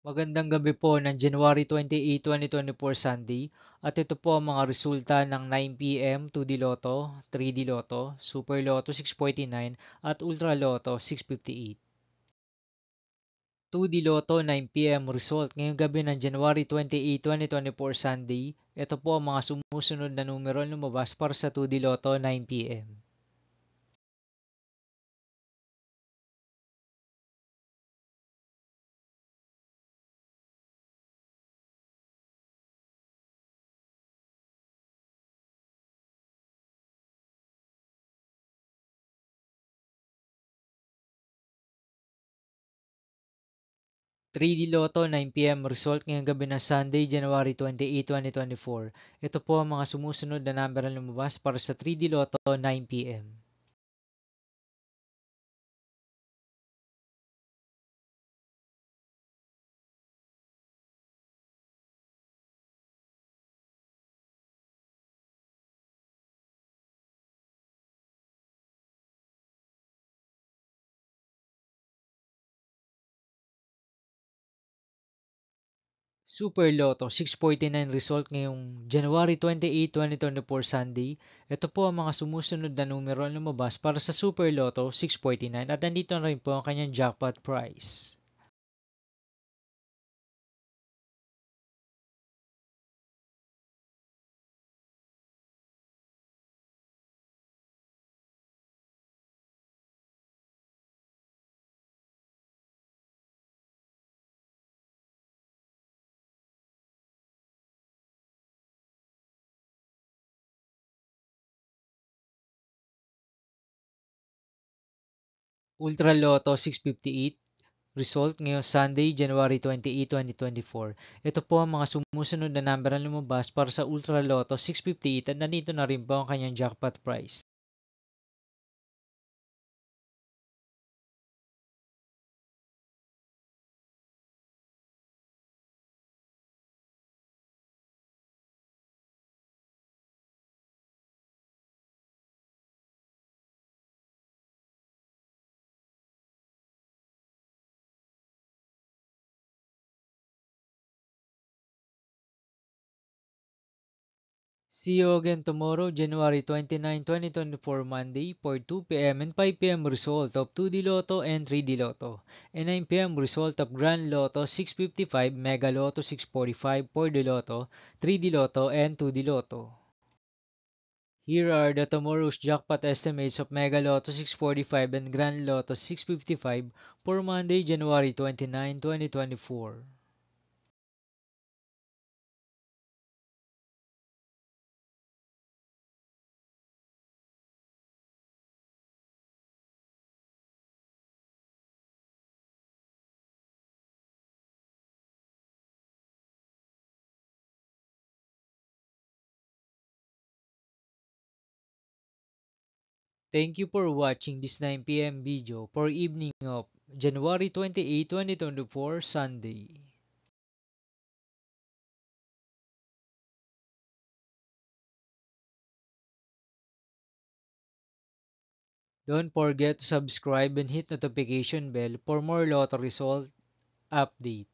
Magandang gabi po ng January 28, 2024 Sunday at ito po ang mga resulta ng 9 p.m. 2D Lotto, 3D Lotto, Super Lotto 649 at Ultra Lotto 658. 2D Lotto 9 p.m. result ngayong gabi ng January 28, 2024 Sunday. Ito po ang mga sumusunod na numero lumabas para sa 2D Lotto 9 p.m. 3D Lotto 9 p.m. result ngayong gabi ng Sunday, January 28, 2024. Ito po ang mga sumusunod na number na lumabas para sa 3D Lotto 9 p.m. Super Lotto 649 result ngayong January 28, 2024 Sunday. Ito po ang mga sumusunod na numero na lumabas para sa Super Lotto 649 at nandito na rin po ang kanyang jackpot prize. Ultra Lotto 658 result ngayong Sunday, January 28, 2024. Ito po ang mga sumusunod na number na lumabas para sa Ultra Lotto 658 at nandito na rin po ang kanyang jackpot prize. See you again tomorrow, January 29, 2024, Monday for 2 p.m. and 5 p.m. result of 2D Lotto and 3D Lotto, and 9 p.m. result of Grand Lotto 655, Mega Lotto 645, 4D Lotto, 3D Lotto, and 2D Lotto. Here are the tomorrow's jackpot estimates of Mega Lotto 645 and Grand Lotto 655 for Monday, January 29, 2024. Thank you for watching this 9 p.m. video for evening of January 28, 2024, Sunday. Don't forget to subscribe and hit notification bell for more lotto result update.